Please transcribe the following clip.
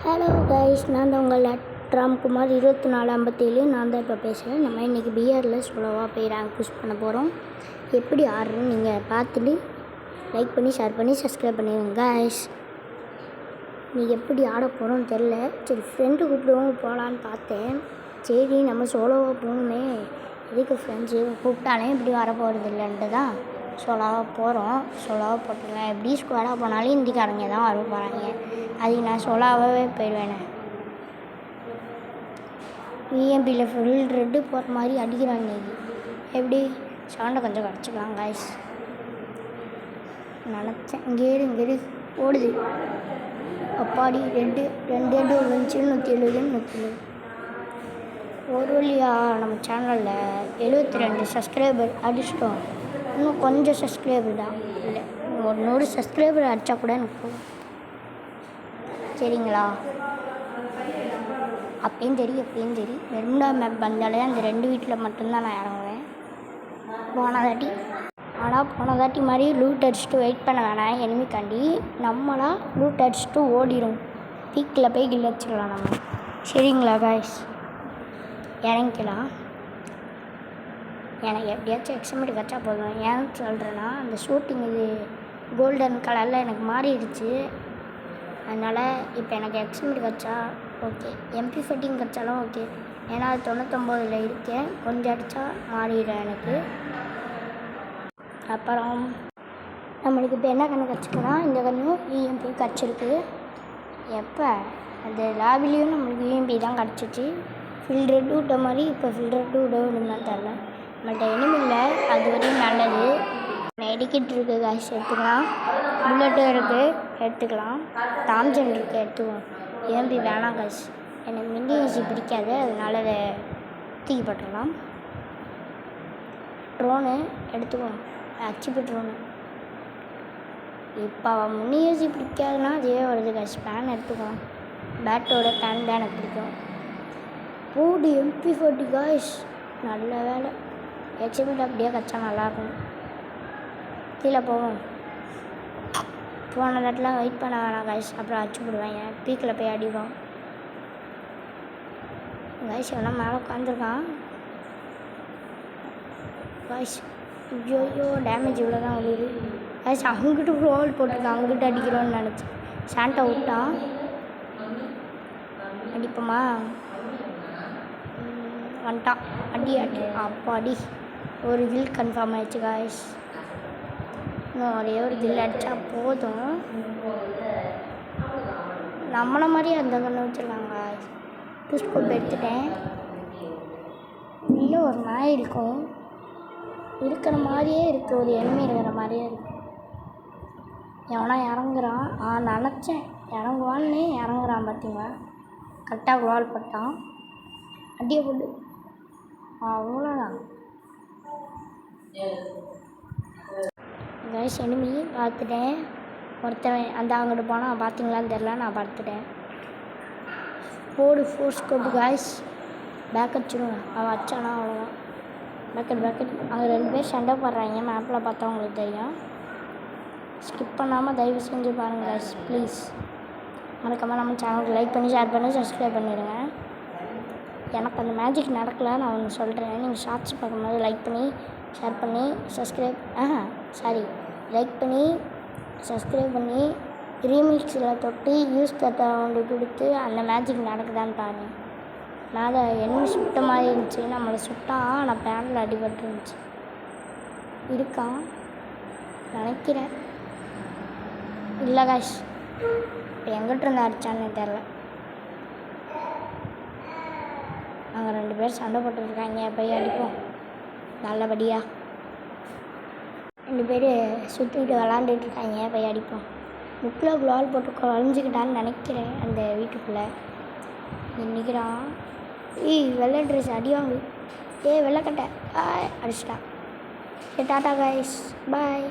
Hello guys, நான் தான் உங்கள் ராம்குமார் 2457. நான் தான் இப்போ பேசுகிறேன். நம்ம இன்றைக்கி பிஆரில் ஸ்லோவாக போய் ரேங்க் புஷ் பண்ண போகிறோம். எப்படி ஆடுறேன்னு நீங்கள் பார்த்துட்டு லைக் பண்ணி ஷேர் பண்ணி சப்ஸ்கிரைப் பண்ணிடுங்க கைஸ். நீங்கள் எப்படி ஆட போகிறோன்னு தெரில. சரி, ஃப்ரெண்டு கூப்பிடுவோம் போகலான்னு பார்த்தேன். சரி, நம்ம சோலோவாக போகணுமே, எதுக்கு ஃப்ரெண்ட்ஸு கூப்பிட்டாலே இப்படி வர போகிறது இல்லைன்ட்டு தான் சோலோவாக போகிறோம். சோலோவாக போட்டுருவேன். எப்படி ஸ்குவாடாக போனாலும் இந்திக்காரங்க தான் வர போகிறாங்க. அதுக்கு நான் சோலோவாகவே போயிடுவேனே. இஎம்பியில் ஃபுல் ரெட்டு போகிற மாதிரி அடிக்கிறாங்க. எப்படி சவுண்டை கொஞ்சம் குறைச்சிக்கலாம் காய்ஸ். நினச்சேன் இங்கே ஓடுது. அப்பாடி ரெண்டு ரெண்டு வந்துச்சு. 170 ஒரு வழியாக நம்ம சேனலில் 72 சப்ஸ்கிரைபர் அடிச்சிட்டோம். இன்னும் கொஞ்சம் சப்ஸ்கிரைபர் தான் இல்லை, ஒரு 100 சப்ஸ்கிரைபர் அடித்தா கூட எனக்கு சரிங்களா. அப்பயும் சரி வெறும்டா மேப் வந்தாலே அந்த 2 வீட்டில் மட்டும்தான் நான் இறங்குவேன். போன தாட்டி மாதிரி லூட் அடிச்சுட்டு வெயிட் பண்ண வேணாம். எனிமிக்காண்டி நம்மளா லூட் அடிச்சுட்டு ஓடிடும். பீக்கில் போய் கில் வச்சுக்கலாம் நம்ம. சரிங்களா காய்ஸ், இறங்கிக்கலாம். எனக்கு எப்படியாச்சும் எக்ஸாமெண்ட் கிடச்சா போதும். ஏன்னு சொல்கிறேன்னா, அந்த ஷூட்டிங் இது கோல்டன் கலரில் எனக்கு மாறிடுச்சு. அதனால் இப்போ எனக்கு எக்ஸாமெண்ட் கிடச்சா ஓகே, MP14 கிடச்சாலும் ஓகே. ஏன்னா அது 99 இருக்கேன். கொஞ்சம் அடித்தா மாறிடும் எனக்கு. அப்புறம் நம்மளுக்கு இப்போ என்ன கன்று கிடச்சிருக்குன்னா, இந்த கன்றும் EMP கிடச்சிருக்கு. எப்போ அந்த லாபிலையும் நம்மளுக்கு EMP தான் கிடச்சிச்சு. ஃபில்ட்ரெட்டு விட்ட மாதிரி இப்போ ஃபில்ட்ரெட்டு விடணும்னா தெரில. நம்மள்கிட்ட எனிமில்லை, அது வரையும் நல்லது. மெடிக்கிட் இருக்குது காய்ஸ், எடுத்துக்கலாம். புல்லட்டும் இருக்குது, எடுத்துக்கலாம். தாம்சன் இருக்குது, எடுத்துக்குவோம். EMP வேணாம் காய்ஸ், எனக்கு மினி யூசி பிடிக்காது. அதனால் அதை தூக்கி போட்டுடலாம். ட்ரோனு எடுத்துக்குவோம், HP ட்ரோனு. இப்போ மினி யூசி பிடிக்காதுன்னா அதே வருது காய்ஸ். பேன் எடுத்துக்குவோம். பேட்டோட பேன் தான் எனக்கு பிடிக்கும். போடு MP40 காய்ஸ், நல்ல வேலை. எக்ஸாமெண்ட் அப்படியே கச்சா நல்லாயிருக்கும். கீழே போவோம். போன இடத்துல வெயிட் பண்ண வேணாம் காய்ஸ், அப்புறம் அடிச்சு போடுவாங்க. பீக்கில் போய் அடிவோம் காய்ஸ். எல்லாம் மேலே உட்காந்துருக்கான் காய்ஸ். ஐயோ டேமேஜ் இவ்வளோ தான் விழுது காய்ஸ். அங்கிட்டு ரோல் போட்டிருக்கான், அங்கிட்டு அடிக்கிறோன்னு நினச்சேன். சாண்டை விட்டான், அடிப்போமா? வந்துட்டான். அடி அப்பாடி, ஒரு கில் கன்ஃபார்ம் ஆயிடுச்சு காய்ஸ். இன்னும் ஒரே ஒரு கில் அடித்தா போதும். நம்மளை மாதிரி அந்த கண்ணு வச்சுருக்காங்க காய்ஸ். புஷ்கோப் எடுத்துட்டேன். இன்னும் ஒரு நாய் இருக்கும், இருக்கிற மாதிரியே இருக்குது. ஒரு எனிமி இருக்கிற மாதிரியே இருக்குது. எவனா இறங்குறான். நினச்சேன் இறங்குவான்னு இறங்குறான். பார்த்தீங்களா, கரெக்டாக வால் பட்டான். அடியை போட்டு அவ்வளோதான் கைஸ். எனிமி பார்த்துட்டேன். ஒருத்தவன் அந்த அங்கிட்டு போனால் பார்த்தீங்களான்னு தெரில, நான் பார்த்துட்டேன். போடு ஃபோர் ஸ்கோப்பு காய்ஸ். பேக் அடிச்சிடுவேன். அவன் வச்சானா அவ்வளோதான். பேக்கெட் அங்கே 2 பேர் சண்டை போடுறாங்க. மேப்பில் பார்த்தா உங்களுக்கு தெரியும். ஸ்கிப் பண்ணாமல் தயவு செஞ்சு பாருங்கள் காய்ஸ் ப்ளீஸ். மறக்காமல் நம்ம சேனலுக்கு லைக் பண்ணி ஷேர் பண்ணி சப்ஸ்கிரைப் பண்ணிடுங்க. எனக்கு அந்த மேஜிக் நடக்கலை, நான் ஒன்று சொல்கிறேன். நீங்கள் ஷார்ட்ஸ் பார்க்கும்போது லைக் பண்ணி ஷேர் பண்ணி லைக் பண்ணி சப்ஸ்கிரைப் பண்ணி ரீமிக்ஸில் தொட்டு யூஸ் கட்ட ஒன்று கொடுத்து அந்த மேஜிக் நடக்குதான்னு பாருங்கள். மேலே என்ன சுட்ட மாதிரி இருந்துச்சு. நம்மளை சுட்டான், நான் பேனில் அடிபட்டு இருந்துச்சு. இருக்கான் நினைக்கிறேன். இல்லை காய்ஸ், இப்போ எங்கிட்ட இருந்து அடித்தான்னு தெரில. அங்கே 2 பேர் சண்டை போட்டுருக்காங்க. போய் அடிப்போம் நல்லபடியாக. 2 பேர் சுற்றிக்கிட்டு விளாண்டுட்டு இருக்காங்க. போய் அடிப்போம். புக்கில் குளால் போட்டு குழஞ்சிக்கிட்டான்னு நினைக்கிறேன். அந்த வீட்டுக்குள்ளே நிற்கிறான். வெள்ளை ட்ரெஸ் அடிவாங்க. வெள்ளைக்கட்டை அடிச்சிட்டான். டாட்டா காய்ஸ், பாய்.